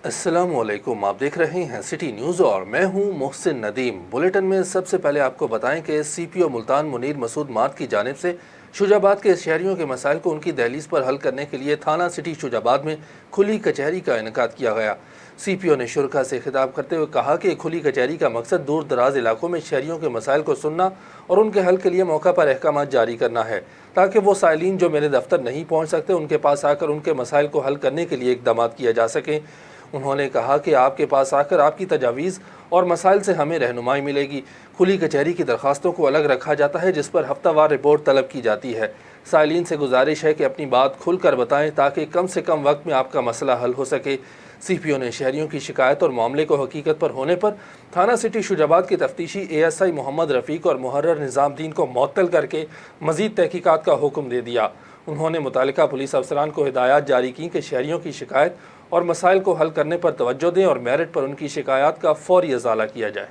السلام علیکم، آپ دیکھ رہے ہیں سٹی نیوز اور میں ہوں محسن ندیم۔ بلیٹن میں سب سے پہلے آپ کو بتائیں کہ سی پی او ملتان منیر مسعود مارت کی جانب سے شجاع آباد کے شہریوں کے مسائل کو ان کی دہلیز پر حل کرنے کے لیے تھانہ سٹی شجاع آباد میں کھلی کچہری کا انعقاد کیا گیا۔ سی پی او نے شرکاء سے خطاب کرتے ہوئے کہا کہ کھلی کچہری کا مقصد دور دراز علاقوں میں شہریوں کے مسائل کو سننا اور ان کے حل کے لیے موقع پر احکامات جاری کرنا ہے، تاکہ وہ سائلین جو میرے دفتر نہیں پہنچ سکتے ان کے پاس آ کر ان کے مسائل کو حل کرنے کے لیے اقدامات کیا جا سکیں۔ انہوں نے کہا کہ آپ کے پاس آ کر آپ کی تجاویز اور مسائل سے ہمیں رہنمائی ملے گی۔ کھلی کچہری کی درخواستوں کو الگ رکھا جاتا ہے جس پر ہفتہ وار رپورٹ طلب کی جاتی ہے۔ سائلین سے گزارش ہے کہ اپنی بات کھل کر بتائیں تاکہ کم سے کم وقت میں آپ کا مسئلہ حل ہو سکے۔ سی پی او نے شہریوں کی شکایت اور معاملے کو حقیقت پر ہونے پر تھانہ سٹی شجاع آباد کے تفتیشی اے ایس آئی محمد رفیق اور محرر نظام الدین کو معطل کر کے مزید تحقیقات کا حکم دے دیا۔ انہوں نے متعلقہ پولیس افسران کو ہدایات جاری کی کہ شہریوں کی شکایت اور مسائل کو حل کرنے پر توجہ دیں اور میرٹ پر ان کی شکایات کا فوری ازالہ کیا جائے۔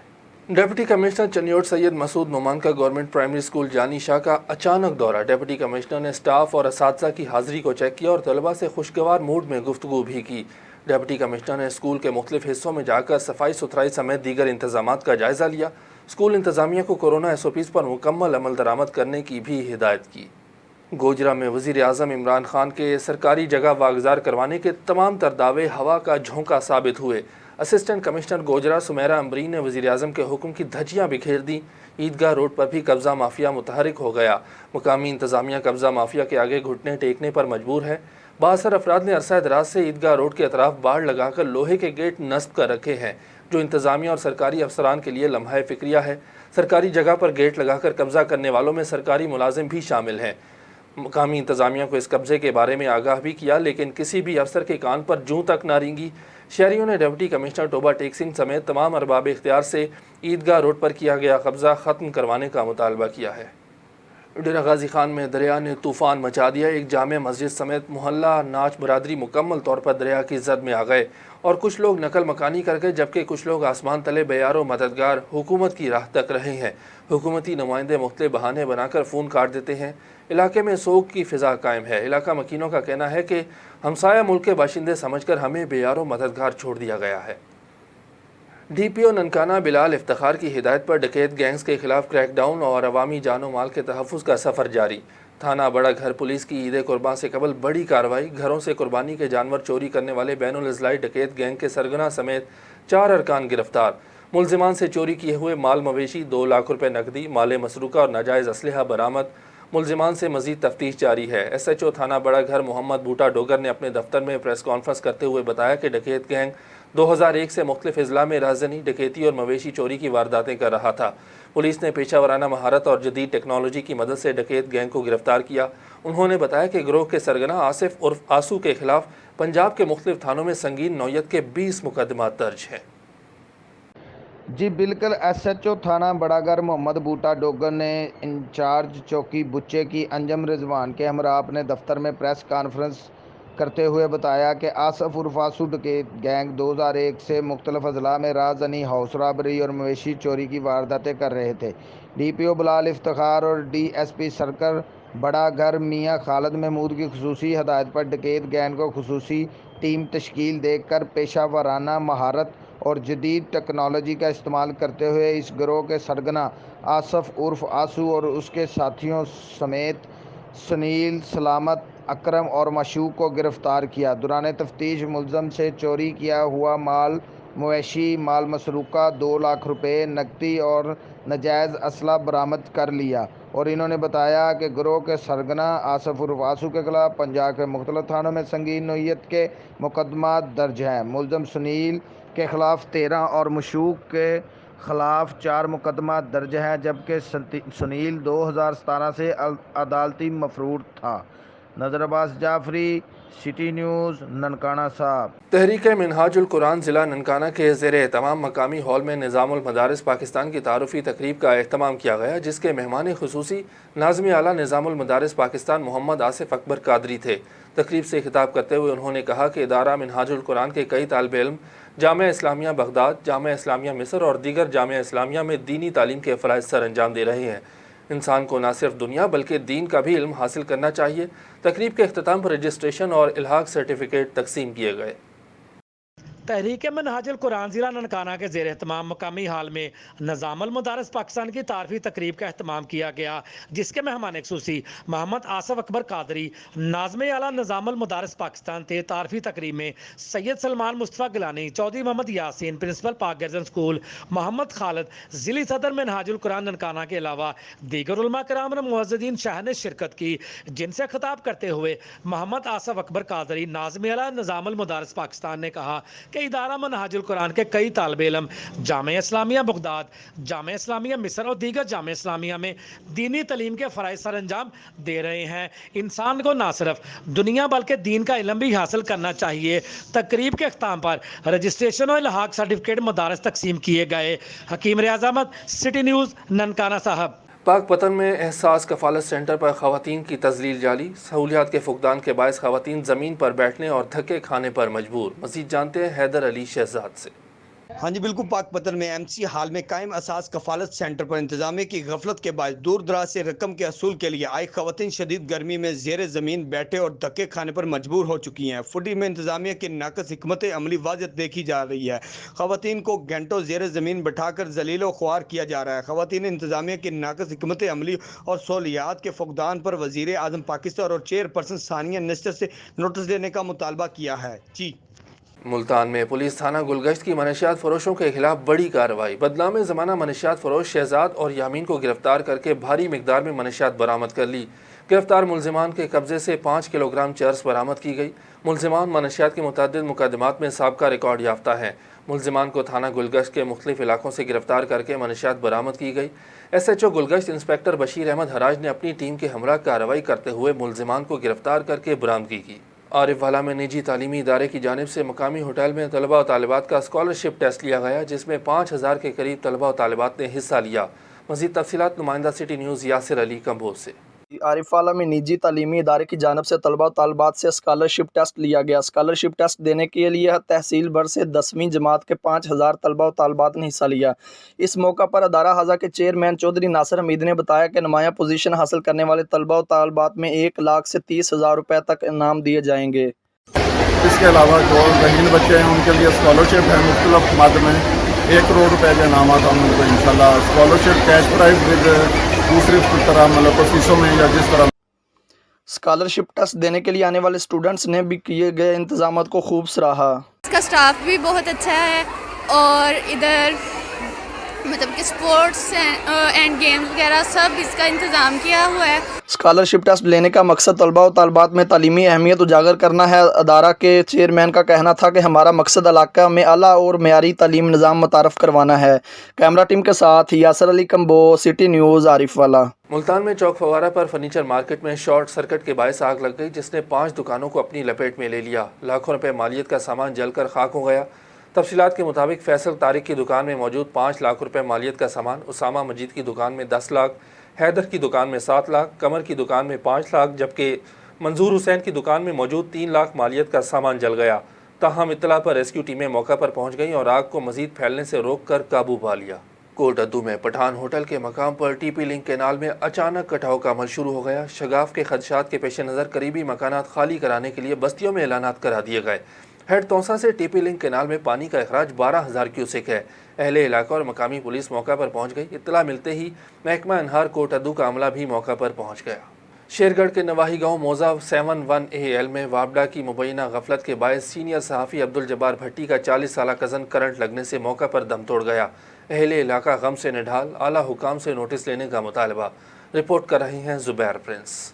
ڈپٹی کمشنر چنیوٹ سید مسعود نعمان کا گورنمنٹ پرائمری اسکول جانی شاہ کا اچانک دورہ۔ ڈپٹی کمشنر نے سٹاف اور اساتذہ کی حاضری کو چیک کیا اور طلباء سے خوشگوار موڈ میں گفتگو بھی کی۔ ڈپٹی کمشنر نے اسکول کے مختلف حصوں میں جا کر صفائی ستھرائی سمیت دیگر انتظامات کا جائزہ لیا۔ اسکول انتظامیہ کو کورونا ایس او پیز پر مکمل عمل درآمد کرنے کی بھی ہدایت کی۔ گوجرا میں وزیر اعظم عمران خان کے سرکاری جگہ واگزار کروانے کے تمام تر دعوے ہوا کا جھونکا ثابت ہوئے۔ اسسٹنٹ کمشنر گوجرا سمیرا امبرین نے وزیر اعظم کے حکم کی دھجیاں بکھیر دیں۔ عیدگاہ روڈ پر بھی قبضہ مافیا متحرک ہو گیا۔ مقامی انتظامیہ قبضہ مافیا کے آگے گھٹنے ٹیکنے پر مجبور ہے۔ بااثر افراد نے عرصہ دراز سے عیدگاہ روڈ کے اطراف باڑ لگا کر لوہے کے گیٹ نصب کر رکھے ہیں، جو انتظامیہ اور سرکاری افسران کے لیے لمحہ فکریہ ہے۔ سرکاری جگہ پر گیٹ لگا کر قبضہ کرنے والوں میں سرکاری ملازم بھی شامل ہیں۔ مقامی انتظامیہ کو اس قبضے کے بارے میں آگاہ بھی کیا، لیکن کسی بھی افسر کے کان پر جوں تک نہ رینگی۔ شہریوں نے ڈپٹی کمشنر ٹوبہ ٹیک سنگھ سمیت تمام ارباب اختیار سے عیدگاہ روڈ پر کیا گیا قبضہ ختم کروانے کا مطالبہ کیا ہے۔ ڈیرہ غازی خان میں دریا نے طوفان مچا دیا۔ ایک جامع مسجد سمیت محلہ ناچ برادری مکمل طور پر دریا کی زد میں آ گئے اور کچھ لوگ نقل مکانی کر گئے، جبکہ کچھ لوگ آسمان تلے بے یار و مددگار حکومت کی راہ تک رہے ہیں۔ حکومتی نمائندے مختلف بہانے بنا کر فون کاٹ دیتے ہیں۔ علاقے میں سوگ کی فضا قائم ہے۔ علاقہ مکینوں کا کہنا ہے کہ ہمسایہ ملک کے باشندے سمجھ کر ہمیں بے یار و مددگار چھوڑ دیا گیا ہے۔ ڈی پی او ننکانہ بلال افتخار کی ہدایت پر ڈکیت گینگز کے خلاف کریک ڈاؤن اور عوامی جان و مال کے تحفظ کا سفر جاری۔ تھانہ بڑا گھر پولیس کی عید قرباں سے قبل بڑی کارروائی۔ گھروں سے قربانی کے جانور چوری کرنے والے بین الاضلاعی ڈکیت گینگ کے سرگنا سمیت 4 ارکان گرفتار۔ ملزمان سے چوری کیے ہوئے مال مویشی، 2 لاکھ روپے نقدی، مال مسروقہ اور ناجائز اسلحہ برآمد۔ ملزمان سے مزید تفتیش جاری ہے۔ ایس ایچ او تھانہ بڑا گھر محمد بوٹا ڈوگر نے اپنے دفتر میں پریس کانفرنس کرتے ہوئے بتایا کہ ڈکیت گینگ 2001 سے مختلف اضلاع میں رہزنی، ڈکیتی اور مویشی چوری کی وارداتیں کر رہا تھا۔ پولیس نے پیشہ ورانہ مہارت اور جدید ٹیکنالوجی کی مدد سے ڈکیت گینگ کو گرفتار کیا۔ انہوں نے بتایا کہ گروہ کے سرگنا آصف عرف آسو کے خلاف پنجاب کے مختلف تھانوں میں سنگین نوعیت کے 20 مقدمات درج ہیں۔ جی بالکل، ایس ایچ او تھانہ بڑا گھر محمد بوٹا ڈوگر نے انچارج چوکی بچے کی انجم رضوان کے ہمراہ اپنے دفتر میں پریس کانفرنس کرتے ہوئے بتایا کہ آصف عرف آسو ڈکیت گینگ 2001 سے مختلف اضلاع میں رہزنی، ہاؤس رابری اور مویشی چوری کی وارداتیں کر رہے تھے۔ ڈی پی او بلال افتخار اور ڈی ایس پی سرکل بڑا گھر میاں خالد محمود کی خصوصی ہدایت پر ڈکیت گینگ کو خصوصی ٹیم تشکیل دے کر پیشہ ورانہ مہارت اور جدید ٹیکنالوجی کا استعمال کرتے ہوئے اس گروہ کے سرگنا آصف عرف آسو اور اس کے ساتھیوں سمیت سنیل، سلامت، اکرم اور مشوق کو گرفتار کیا۔ دوران تفتیش ملزم سے چوری کیا ہوا مال مویشی، مال مسروقہ، 2 لاکھ روپے نقدی اور ناجائز اسلحہ برآمد کر لیا، اور انہوں نے بتایا کہ گروہ کے سرگنا آصف عرف آسو کے خلاف پنجاب کے مختلف تھانوں میں سنگین نوعیت کے مقدمات درج ہیں۔ ملزم سنیل کے خلاف 13 اور مشوق کے خلاف 4 مقدمات درج ہیں، جبکہ سنیل 2017 سے عدالتی مفرور تھا۔ نذر عباس جعفری، سٹی نیوز، ننکانہ صاحب۔ تحریک منہاج القرآن ضلع ننکانہ کے زیر اہتمام مقامی ہال میں نظام المدارس پاکستان کی تعارفی تقریب کا اہتمام کیا گیا، جس کے مہمان خصوصی ناظم اعلیٰ نظام المدارس پاکستان محمد آصف اکبر قادری تھے۔ تقریب سے خطاب کرتے ہوئے انہوں نے کہا کہ ادارہ منہاج القرآن کے کئی طالب علم جامعہ اسلامیہ بغداد، جامعہ اسلامیہ مصر اور دیگر جامعہ اسلامیہ میں دینی تعلیم کے فرائض سر انجام دے رہے ہیں۔ انسان کو نہ صرف دنیا بلکہ دین کا بھی علم حاصل کرنا چاہیے۔ تقریب کے اختتام پر رجسٹریشن اور الحاق سرٹیفکیٹ تقسیم کیے گئے۔ तहरीक मनहाज कुरान ज़िला ननकाना के ज़ेर एहतमाम मकामी हाल में निज़ाम मुदारिस पाकिस्तान की तारफ़ी तकरीब का अहतमाम किया गया, जिसके मेहमान खुसूसी मोहम्मद आसफ अकबर कादरी नाज़िम आला निज़ाम मुदारिस पाकिस्तान थे। तारफ़ी तकरीब में सैयद सलमान मुस्तफ़ा गिलानी, चौधरी मोहम्मद यासीन प्रिंसिपल पाक गर्जन स्कूल, मोहम्मद खालिद ज़िली सदर मनहाजुल कुरान ननकाना के अलावा दीगर उलमा कराम और मुअज़्ज़िज़ीन शाह ने शिरकत की, जिनसे खिताब करते हुए मोहम्मद आसफ अकबर कादरी नाज़िम आला निज़ाम मुदारिस पाकिस्तान ने कहा कि इदारा मनहाजुल कुरान के कई तालिबे इल्म जामिया इस्लामिया बगदाद, जामिया इस्लामिया मिस्र और दीगर जामिया इस्लामिया में दीनी तालीम के फ़राइज़ सर अंजाम दे रहे हैं। इंसान को ना सिर्फ दुनिया बल्कि दीन का इल्म भी हासिल करना चाहिए। तकरीब के अख्ताम पर रजिस्ट्रेशन और इल्हाक सर्टिफिकेट मदारस तकसीम किए गए। हकीम रियाज अहमद, सिटी न्यूज़, ननकाना साहब। पाक पतन में एहसास कफालत सेंटर पर खवातीन की तजलील जारी, सहूलियात के फुकदान के बायस खवातीन ज़मीन पर बैठने और धक्के खाने पर मजबूर। मज़ीद जानते हैं हैदर अली शहजाद से। हाँ जी बिल्कुल, पाक पतन में एमसी हाल में कायम असास कफालत सेंटर पर इंतजामिया की गफलत के बाद दूर दराज से रकम के असूल के लिए आई खवातीन शदीद गर्मी में जेर ज़मीन बैठे और धक्के खाने पर मजबूर हो चुकी हैं। फुडी में इंतजामिया की नाकस हिकमत अमली वाज़ह देखी जा रही है। खवातीन को घंटों जेर ज़मीन बैठाकर जलील ख्वार किया जा रहा है। खवातीन इंतजामिया की नाकस हिकमत अमली और सहूलियात के फुकदान पर वज़ीर आज़म पाकिस्तान और चेयरपर्सन सानिया निस्तर से नोटिस देने का मुतालबा किया है। जी। मुल्तान में पुलिस थाना गुलगश्त की मनशियात फरोशों के खिलाफ बड़ी कार्रवाई। बदनाम ज़माना मनशियात फरोश शहजाद और यामीन को गिरफ्तार करके भारी मिकदार में मनशियात बरामद कर ली। गिरफ्तार मुलजिमान के कब्जे से 5 किलोग्राम चर्स बरामद की गई। मुलजिमान मनशियात के मुतअद्दिद मुकदमात में साबका रिकॉर्ड याफ्ता हैं। मुलजिमान को थाना गुलगश्त के मुख्तलिफ इलाकों से गिरफ्तार करके मनशियात बरामद की गई। SHO गुलगश्त इंस्पेक्टर बशीर अहमद हराज ने अपनी टीम के हमरा कार्रवाई करते हुए मुलजिमान को गिरफ्तार करके बरामदगी की। आरिफ वाला में निजी तालीमी इदारे की जानिब से मकामी होटल में तलबा और तालिबात का स्कॉलरशिप टेस्ट लिया गया, जिसमें 5000 के करीब तलबा और तालिबात ने हिस्सा लिया। मज़ीद तफसीलात नुमाइंदा सिटी न्यूज़ यासिर अली कंबोज से। आरिफ वाला में निजी तालीमी इदारे की जानिब से तलबा और तालिबात से स्कॉलरशिप टेस्ट लिया गया। स्कॉलरशिप टेस्ट देने के लिए तहसील भर से 10वीं जमात के 5000 तलबा और तालिबात ने हिस्सा लिया। इस मौका पर अदारा हज़ा के चेयरमैन चौधरी नासिर हमीद ने बताया कि नुमाया पोजीशन हासिल करने वाले तलबा और तालिबात में 1 लाख से 30,000 रुपये तक इनाम दिए जाएंगे। इसके अलावा जो ज़हीन बच्चे हैं उनके लिए स्कॉलरशिप है मुख्तलिफ मद में 1 करोड़ रुपए के इनाम आता है उनको इंशाल्लाह। स्कॉलरशिप कैश प्राइज विद दूसरी तरह मतलब फीसों में या जिस तरह। स्कॉलरशिप टेस्ट देने के लिए आने वाले स्टूडेंट्स ने भी किए गए इंतजाम को खूब सराहा। इसका स्टाफ भी बहुत अच्छा है और इधर मतलब कि स्पोर्ट्स एंड गेम्स वगैरह सब इसका इंतज़ाम किया हुआ है। स्कॉलरशिप टेस्ट लेने का मकसद तलबा और तालिबात में तालीमी अहमियत उजागर करना है। अदारा के चेयरमैन का कहना था कि हमारा मकसद इलाका में आला और मेयारी तालीम निज़ाम मुतारफ़ करवाना है। कैमरा टीम के साथ Yasir Ali combo, city news, Arif वाला। मुल्तान में चौक फवारा पर फर्नीचर मार्केट में शॉर्ट सर्किट के बायस आग लग गई, जिसने 5 दुकानों को अपनी लपेट में ले लिया। लाखों रुपए मालियत का सामान जलकर खाक हो गया। तफसीलात के मुताबिक फैसल तारिक की दुकान में मौजूद 5 लाख रुपए मालियत का सामान, उसामा मजीद की दुकान में 10 लाख, हैदर की दुकान में 7 लाख, कमर की दुकान में 5 लाख, जबकि मंजूर हुसैन की दुकान में मौजूद 3 लाख मालियत का सामान जल गया। ताहम इत्तला पर रेस्क्यू टीमें मौका पर पहुंच गईं और आग को मजीद फैलने से रोक कर काबू पा लिया। कोट अद्दू में पठान होटल के मकाम पर TP लिंक कैनाल में अचानक कटाव का अमल शुरू हो गया। शगाफ के खदशात के पेश नज़र करीबी मकानात खाली कराने के लिए बस्तियों में ऐलानात करा दिए गए। हेड तौसा से TP लिंक कैनाल में पानी का अखराज 12,000 क्यूसेक है। अहले इलाका और मकामी पुलिस मौका पर पहुंच गई। इत्तला मिलते ही महकमा अनहार कोट अद्दू का अमला भी मौका पर पहुंच गया। शेरगढ़ के नवाही गांव मौजा 71AL में वाबडा की मुबैना गफलत के बायस सीनियर सहाफ़ी अब्दुल जब्बार भट्टी का 40 साला कज़न करंट लगने से मौका पर दम तोड़ गया। अहले इलाका गम से निढाल, आला हुकाम से नोटिस लेने का मुतालबा। रिपोर्ट कर रहे हैं जुबैर प्रिंस।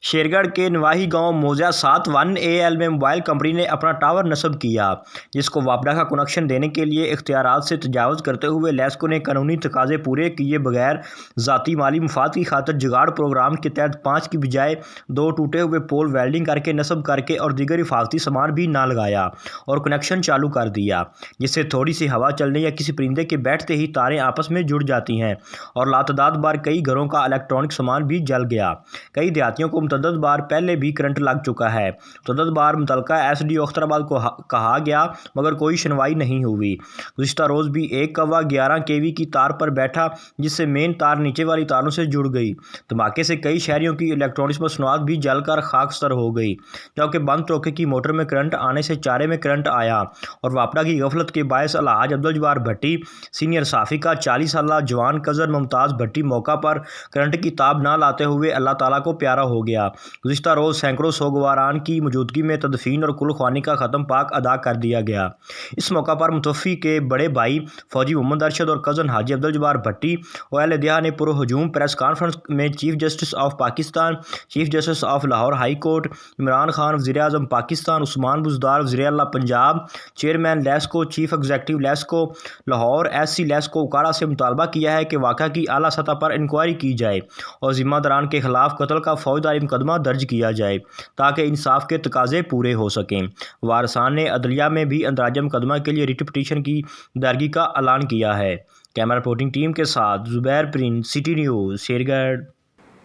शेरगढ़ के नवाही गांव मौजा 71AL में मोबाइल कंपनी ने अपना टावर नस्ब किया, जिसको वापडा का कनेक्शन देने के लिए इख्तियारात से तजावुज़ करते हुए लेस्को ने कानूनी तकाजे पूरे किए बगैर ज़ाती माली मुफाद की खातिर जुगाड़ प्रोग्राम के तहत 5 की बजाय 2 टूटे हुए पोल वेल्डिंग करके नस्ब करके और दीगर हिफाजती सामान भी ना लगाया और कनेक्शन चालू कर दिया, जिससे थोड़ी सी हवा चलने या किसी परिंदे के बैठते ही तारें आपस में जुड़ जाती हैं और लातदाद बार कई घरों का इलेक्ट्रॉनिक सामान भी जल गया। कई देहातियों को متعدد بار پہلے بھی کرنٹ لگ چکا ہے۔ متعدد بار متعلقہ SDO اخترآباد کو کہا گیا مگر کوئی سنوائی نہیں ہوئی۔ گزشتہ روز بھی ایک کوا 11 kV کی تار پر بیٹھا جس سے مین تار نیچے والی تاروں سے جڑ گئی۔ دھماکے سے کئی شہریوں کی الیکٹرانکس مصنوعات بھی جل کر خاکستر ہو گئی، جبکہ بند ٹوکے کی موٹر میں کرنٹ آنے سے چارے میں کرنٹ آیا اور واپڈا کی غفلت کے باعث الحاج عبدالجبار بھٹی سینئر صحافی کا 40 سالہ جوان کزن ممتاز بھٹی موقع پر کرنٹ کی تاب نہ لاتے ہوئے اللہ تعالیٰ کو پیارا ہو گیا۔ گزشتہ روز سینکڑوں سوگواران کی موجودگی میں تدفین اور کل خوانی کا ختم پاک ادا کر دیا گیا۔ اس موقع پر متوفی کے بڑے بھائی فوجی محمد ارشد اور کزن حاجی عبدالجبار بھٹی و اہل دیہا نے پرہجوم پریس کانفرنس میں chief justice of Pakistan, chief justice of Lahore high court, Imran Khan وزیر اعظم پاکستان، عثمان بزدار وزیر اعلیٰ Punjab, chairman LESCO, chief executive LESCO Lahore SC LESCO Okara سے مطالبہ کیا ہے کہ واقعہ کی اعلیٰ سطح پر انکوائری کی جائے اور ذمہ داران کے خلاف قتل کا فوجداری مقدمہ درج کیا جائے تاکہ انصاف کے تقاضے پورے ہو سکیں۔ وارثان نے عدلیہ میں بھی اندراج مقدمہ کے لیے ریٹ پٹیشن کی دائرگی کا اعلان کیا ہے۔ کیمرہ رپورٹنگ ٹیم کے ساتھ زبیر پرنس، سٹی نیوز، شیرگڑھ۔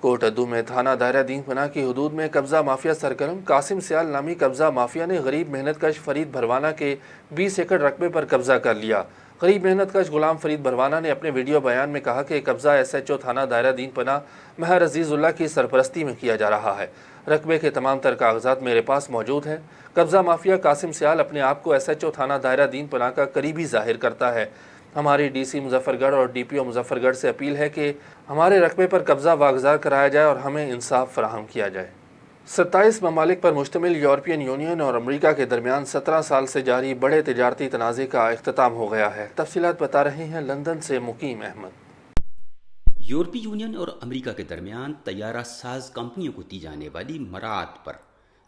کوٹ ادو میں تھانہ دائرہ دین پناہ کی حدود میں قبضہ مافیا سرگرم قاسم سیال نامی قبضہ مافیا نے غریب محنت کش فرید بھروانہ کے 20 ایکڑ رقبے پر قبضہ کر لیا۔ غریب محنت کش غلام فرید بھروانہ نے اپنے ویڈیو بیان میں کہا کہ قبضہ SHO تھانہ دائرہ دین پناہ مہر عزیز اللہ کی سرپرستی میں کیا جا رہا ہے۔ رقبے کے تمام تر کاغذات میرے پاس موجود ہیں۔ قبضہ مافیا قاسم سیال اپنے آپ کو SHO تھانہ دائرہ دین پناہ کا قریبی ظاہر کرتا ہے۔ ہماری DC مظفر گڑھ اور DPO مظفر گڑھ سے اپیل ہے کہ ہمارے رقبے پر قبضہ واگزار کرایا جائے اور ہمیں انصاف فراہم کیا جائے۔ 27 ممالک پر مشتمل یورپین یونین اور امریکہ کے درمیان 17 سال سے جاری بڑے تجارتی تنازع کا اختتام ہو گیا ہے۔ تفصیلات بتا رہے ہیں لندن سے مقیم احمد۔ یورپی یونین اور امریکہ کے درمیان طیارہ ساز کمپنیوں کو دی جانے والی مراعات پر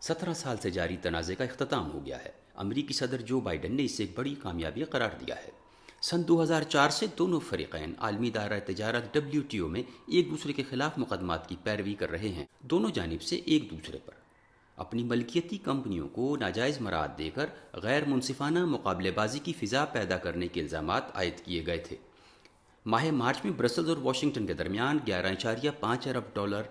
17 سال سے جاری تنازع کا اختتام ہو گیا ہے۔ امریکی صدر جو بائیڈن نے اسے ایک بڑی کامیابی قرار دیا ہے۔ سن 2004 سے دونوں فریقین عالمی دائرہ تجارت WTO میں ایک دوسرے کے خلاف مقدمات کی پیروی کر رہے ہیں۔ دونوں جانب سے ایک دوسرے پر اپنی ملکیتی کمپنیوں کو ناجائز مراعات دے کر غیر منصفانہ مقابلے بازی کی فضا پیدا کرنے کے الزامات عائد کیے گئے تھے۔ ماہ مارچ میں برسلز اور واشنگٹن کے درمیان 11.5 ارب ڈالر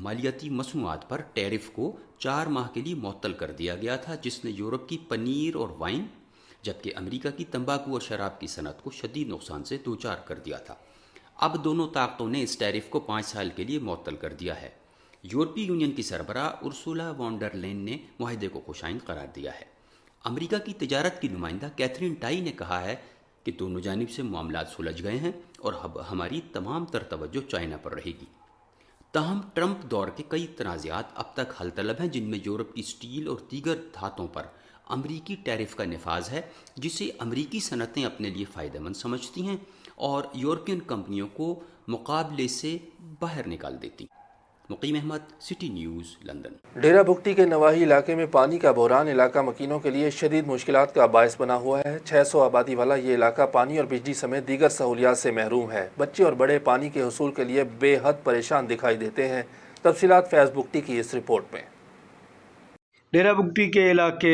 مالیاتی مصنوعات پر ٹیرف کو 4 ماہ کے لیے معطل کر دیا گیا تھا، جس نے یورپ کی پنیر اور وائن جبکہ امریکہ کی تمباکو اور شراب کی صنعت کو شدید نقصان سے دوچار کر دیا تھا۔ اب دونوں طاقتوں نے اس ٹیرف کو 5 سال کے لیے معطل کر دیا ہے۔ یورپی یونین کی سربراہ ارسولا وان ڈر لین نے معاہدے کو خوشائند قرار دیا ہے۔ امریکہ کی تجارت کی نمائندہ کیتھرین ٹائی نے کہا ہے کہ دونوں جانب سے معاملات سلجھ گئے ہیں اور اب ہماری تمام تر توجہ چائنا پر رہے گی۔ تاہم ٹرمپ دور کے کئی تنازعات اب تک حل طلب ہیں، جن میں یورپ کی سٹیل اور دیگر دھاتوں پر امریکی ٹیرف کا نفاذ ہے، جسے امریکی صنعتیں اپنے لیے فائدہ مند سمجھتی ہیں اور یورپین کمپنیوں کو مقابلے سے باہر نکال دیتی۔ مقیم احمد، سٹی نیوز، لندن۔ ڈیرہ بگٹی کے نواحی علاقے میں پانی کا بحران علاقہ مکینوں کے لیے شدید مشکلات کا باعث بنا ہوا ہے۔ 600 آبادی والا یہ علاقہ پانی اور بجلی سمیت دیگر سہولیات سے محروم ہے۔ بچے اور بڑے پانی کے حصول کے لیے بے حد پریشان دکھائی دیتے ہیں۔ تفصیلات فیض بگٹی کی اس رپورٹ میں۔ ڈیرہ بگٹی کے علاقے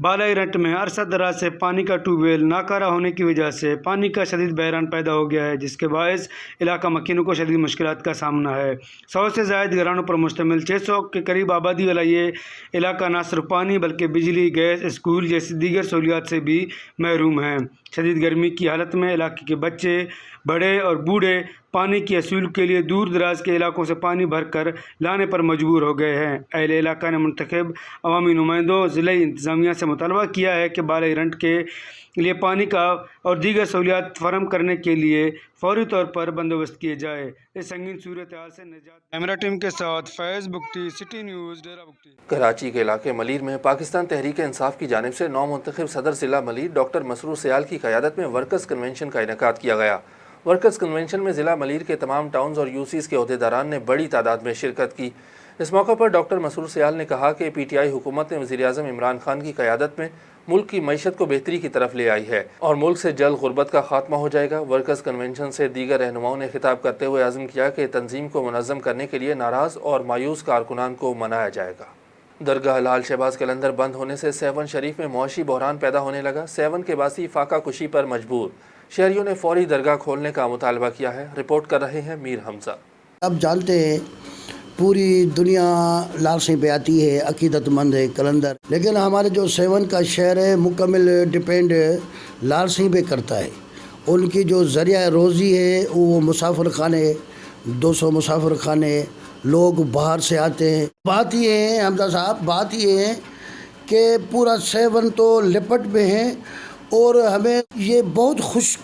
بالائی رٹ میں عرصہ دراز سے پانی کا ٹیوب ویل ناکارہ ہونے کی وجہ سے پانی کا شدید بحران پیدا ہو گیا ہے، جس کے باعث علاقہ مکینوں کو شدید مشکلات کا سامنا ہے۔ 100 سے زائد گھرانوں پر مشتمل 600 کے قریب آبادی والا یہ علاقہ نہ صرف پانی بلکہ بجلی، گیس، اسکول جیسی دیگر سہولیات سے بھی محروم ہے۔ شدید گرمی کی حالت میں علاقے کے بچے، بڑے اور بوڑھے پانی کی حصول کے لیے دور دراز کے علاقوں سے پانی بھر کر لانے پر مجبور ہو گئے ہیں۔ اہل علاقہ نے منتخب عوامی نمائندوں، ضلعی انتظامیہ سے مطالبہ کیا ہے کہ بالائی رنٹ کے لیے پانی کا اور دیگر سہولیات فراہم کرنے کے لیے فوری طور پر بندوبست کیے جائے۔ اس سنگین صورتحال سے نجات۔ کیمرہ ٹیم کے ساتھ فیض بگٹی، سٹی نیوز، ڈیرہ بگٹی۔ کراچی کے علاقے ملیر میں پاکستان تحریک انصاف کی جانب سے نو منتخب صدر ضلع ملیر ڈاکٹر مسرور سیال کی قیادت میں ورکرز کنونشن کا انعقاد کیا گیا۔ ورکرز کنونشن میں ضلع ملیر کے تمام ٹاؤنز اور UCs کے عہدیداران نے بڑی تعداد میں شرکت کی۔ اس موقع پر ڈاکٹر مسرور سیال نے کہا کہ PTI حکومت نے وزیر اعظم عمران خان کی قیادت میں ملک کی معیشت کو بہتری کی طرف لے آئی ہے اور ملک سے جلد غربت کا خاتمہ ہو جائے گا۔ ورکرز کنونشن سے دیگر رہنماؤں نے خطاب کرتے ہوئے عزم کیا کہ تنظیم کو منظم کرنے کے لیے ناراض اور مایوس کارکنان کو منایا جائے گا۔ درگاہ لال شہباز قلندر بند ہونے سے سیون شریف میں معاشی بحران پیدا ہونے لگا۔ سیون کے باسی فاقہ کشی پر مجبور، شہریوں نے فوری درگاہ کھولنے کا مطالبہ کیا ہے۔ رپورٹ کر رہے ہیں میر حمزہ۔ اب جانتے ہیں पूरी दुनिया लाल सिंह पे आती है, अकीदतमंद है कलंदर, लेकिन हमारे जो 7 का शहर है मुकम्मल डिपेंड लाल सिंह पे करता है। उनकी जो ज़रिया रोज़ी है वो मुसाफिर खाने, 200 मुसाफिर खाने, लोग बाहर से आते हैं। बात ये है हमदा साहब, बात ये है कि पूरा 7 तो लिपट में है और हमें ये बहुत खुश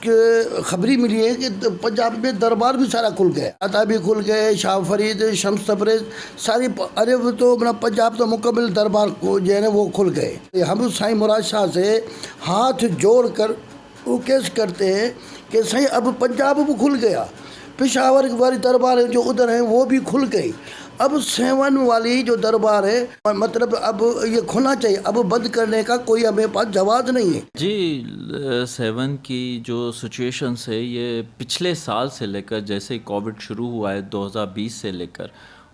खबरी मिली है कि पंजाब में दरबार भी सारा खुल गया, अता भी खुल गए, शाह फरीद, शम्स तबरेज़ सारी, अरे वो तो मतलब पंजाब तो मुकम्मल दरबार को जो है ना वो खुल गए। हम साईं मुराद शाह से हाथ जोड़ कर रिक्वेस्ट करते हैं कि सही अब पंजाब भी खुल गया, पेशावर वाली दरबार है जो उधर है वो भी खुल गई, अब 7 वाली जो दरबार है मतलब अब ये खुलना चाहिए, अब बंद करने का कोई हमें पास जवाब नहीं है। जी 7 की जो सिचुएशंस है ये पिछले साल से लेकर, जैसे कोविड शुरू हुआ है 2020 से लेकर,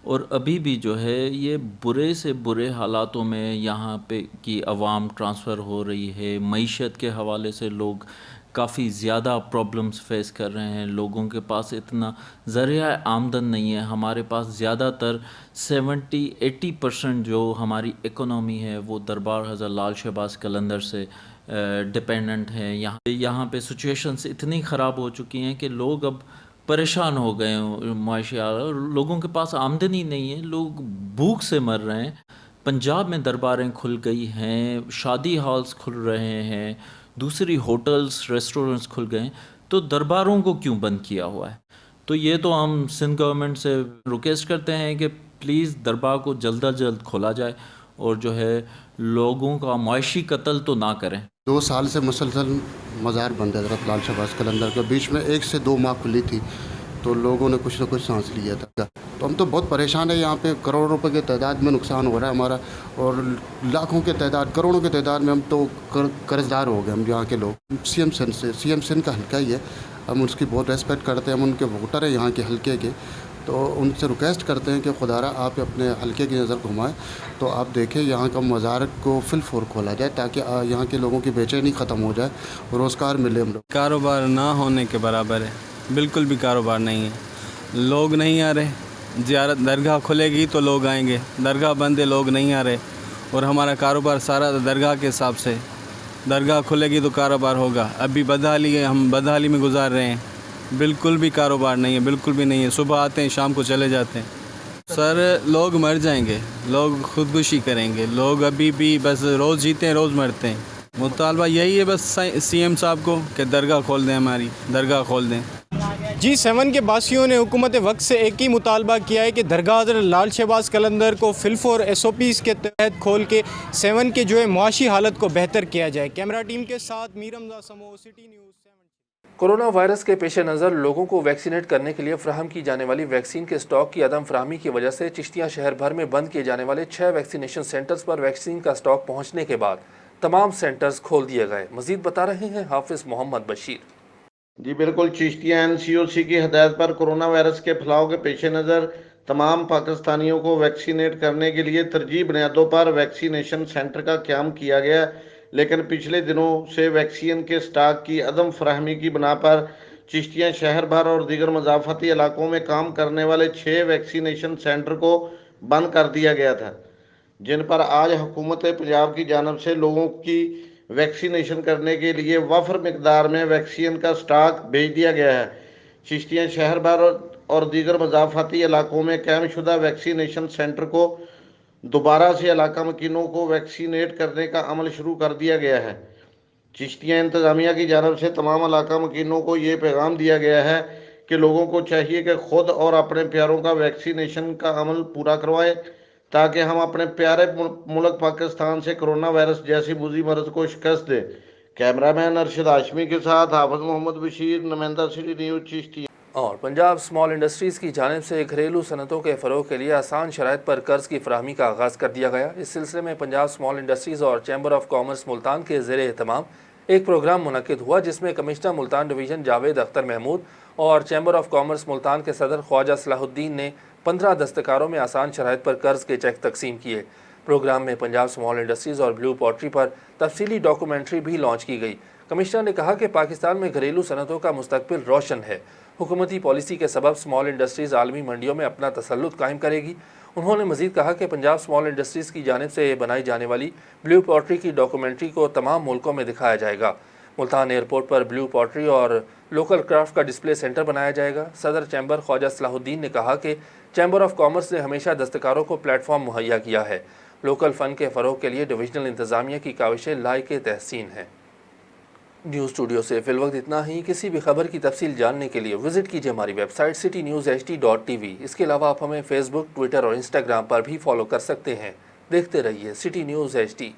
और अभी भी जो है ये बुरे से बुरे हालातों में यहाँ पे की आवाम ट्रांसफ़र हो रही है। मईशत के हवाले से लोग काफ़ी ज़्यादा प्रॉब्लम्स फेस कर रहे हैं, लोगों के पास इतना ज़रिया आमदन नहीं है। हमारे पास ज़्यादातर 70-80% जो हमारी इकोनॉमी है वो दरबार हज़रत लाल शहबाज कलंदर से डिपेंडेंट है। यहाँ पे सिचुएशंस इतनी ख़राब हो चुकी हैं कि लोग अब परेशान हो गए हैं मुआशी हालात, लोगों के पास आमदनी नहीं है, लोग भूख से मर रहे हैं। पंजाब में दरबारें खुल गई हैं, शादी हॉल्स खुल रहे हैं, दूसरी होटल्स रेस्टोरेंट्स खुल गए, तो दरबारों को क्यों बंद किया हुआ है? तो ये तो हम सिंध गवर्नमेंट से रिक्वेस्ट करते हैं कि प्लीज़ दरबार को जल्द अज जल्द खोला जाए और जो है लोगों का मुआशी कत्ल तो ना करें। 2 साल से मुसलसल मज़ार बंद है हज़रत लाल शहबाज कलंदर का, बीच में 1 से 2 माह खुली थी तो लोगों ने कुछ ना कुछ सांस लिया था। तो हम तो बहुत परेशान है, यहाँ पे करोड़ों रुपए के तादाद में नुकसान हो रहा है हमारा, और लाखों के तादाद, करोड़ों के तादाद में हम तो कर्जदार हो गए हम यहाँ के लोग। सीएम सिंध का हल्का ही है, हम उसकी बहुत रेस्पेक्ट करते हैं, हम उनके वोटर हैं यहाँ के हल्के के, तो उनसे रिक्वेस्ट करते हैं कि खुदारा आप अपने हल्के की नज़र घुमाएं तो आप देखें यहाँ का मज़ार को फिल फोर खोला जाए ताकि यहाँ के लोगों की बेचैनी ख़त्म हो जाए, रोज़गार मिले हम लोग। कारोबार ना होने के बराबर है, बिल्कुल भी कारोबार नहीं है, लोग नहीं आ रहे। ज़ियारत दरगाह खुलेगी तो लोग आएंगे, दरगाह बंद है लोग नहीं आ रहे, और हमारा कारोबार सारा दरगाह के हिसाब से, दरगाह खुलेगी तो कारोबार होगा। अभी बदहाली है, हम बदहाली में गुजार रहे हैं, बिल्कुल भी कारोबार नहीं है, बिल्कुल भी नहीं है। सुबह आते हैं शाम को चले जाते हैं। सर लोग मर जाएंगे, लोग खुदकुशी करेंगे, लोग अभी भी बस रोज़ जीते हैं रोज़ मरते हैं। मुतालबा यही है बस सीएम साहब को कि दरगाह खोल दें, हमारी दरगाह खोल दें। G7 के बासियों ने हुकूमत वक्त से एक ही मुतालबा किया है कि दरगाह हज़रत लाल शहबाज कलंदर को फिलफोर SOPs के तहत खोल के 7 के जो है मुआशी हालत को बेहतर किया जाए। कैमरा टीम के साथ मीर हमजा समो, सिटी न्यूज़ 7। कोरोना वायरस के पेश नज़र लोगों को वैक्सीनेट करने के लिए फ्राहम की जाने वाली वैक्सीन के स्टॉक की अदम फराहमी की वजह से चिश्तिया शहर भर में बंद किए जाने वाले 6 वैक्सीनेशन सेंटर्स पर वैक्सीन का स्टॉक पहुँचने के बाद तमाम सेंटर्स खोल दिए गए। मज़ीद बता रहे हैं हाफिज़ मोहम्मद बशीर। जी बिल्कुल, चिश्तिया NCOC की हदायत पर कोरोना वायरस के फैलाव के पेश नज़र तमाम पाकिस्तानियों को वैक्सीनेट करने के लिए तरजीह बुनियादों पर वैक्सीनेशन सेंटर का क़याम किया गया, लेकिन पिछले दिनों से वैक्सीन के स्टॉक की अदम फराहमी की बिना पर चिश्तिया शहर भर और दीगर मज़ाफ़ती इलाकों में काम करने वाले 6 वैक्सीनेशन सेंटर को बंद कर दिया गया था, जिन पर आज हुकूमत पंजाब की जानिब से लोगों की वैक्सीनेशन करने के लिए वफर मिकदार में वैक्सीन का स्टॉक भेज दिया गया है। चिश्तिया शहर भर और दीगर मज़ाफ़ती इलाकों में कायम शुदा वैक्सीनेशन सेंटर को दोबारा से इलाका मकीनों को वैक्सीनेट करने का अमल शुरू कर दिया गया है। चिश्तिया इंतज़ामिया की जानिब से तमाम इलाका मकीनों को ये पैगाम दिया गया है कि लोगों को चाहिए कि खुद और अपने प्यारों का वैक्सीनेशन का अमल पूरा करवाएं ताकि हम अपने प्यारे मुल्क पाकिस्तान से कोरोना वायरस जैसी बुरी मर्ज को शिकस्त दें। कैमरामैन अरशद हाशमी के साथ हाफिज़ मोहम्मद बशीर, नुमाइंदा सिटी न्यूज़ चिश्तिया। और पंजाब स्मॉल इंडस्ट्रीज़ की जानिब से घरेलू सनतों के फ़रोग के लिए आसान शराइत पर कर्ज की फराहमी का आगाज़ कर दिया गया। इस सिलसिले में पंजाब स्मॉल इंडस्ट्रीज़ और चैम्बर ऑफ कॉमर्स मुल्तान के ज़ेर एहतमाम एक प्रोग्राम मुनक़िद हुआ, जिसमें कमिश्नर मुल्तान डिवीज़न जावेद अख्तर महमूद और चैम्बर ऑफ कॉमर्स मुल्तान के सदर ख्वाजा सलाहुद्दीन ने 15 दस्तकारों में आसान शराइत पर कर्ज के चेक तकसीम किए। प्रोग्राम में पंजाब स्मॉल इंडस्ट्रीज़ और ब्लू पॉटरी पर तफसीली डॉक्यूमेंट्री भी लॉन्च की गई। कमिश्नर ने कहा कि पाकिस्तान में घरेलू सनतों का मुस्तकबिल रोशन है। हुकूमती पॉलिसी के सबब स्मॉल इंडस्ट्रीज़ आलमी मंडियों में अपना तसल्लुत कायम करेगी। उन्होंने मज़ीद कहा कि पंजाब स्मॉल इंडस्ट्रीज़ की जानिब से बनाई जाने वाली ब्लू पॉटरी की डॉक्यूमेंट्री को तमाम मुल्कों में दिखाया जाएगा। मुल्तान एयरपोर्ट पर ब्लू पॉटरी और लोकल क्राफ्ट का डिस्प्ले सेंटर बनाया जाएगा। सदर चैम्बर ख्वाजा सलाहुद्दीन ने कहा कि चैम्बर ऑफ कॉमर्स ने हमेशा दस्तकारों को प्लेटफॉर्म मुहैया किया है। लोकल फ़न के फ़रोग के लिए डिविजनल इंतज़ामिया की काविशें लायक तहसीन हैं। न्यूज़ स्टूडियो से फिलवक्त इतना ही। किसी भी खबर की तफसील जानने के लिए विजिट कीजिए हमारी वेबसाइट citynewshd.tv। इसके अलावा आप हमें फेसबुक, ट्विटर और इंस्टाग्राम पर भी फॉलो कर सकते हैं। देखते रहिए सिटी न्यूज़ HD।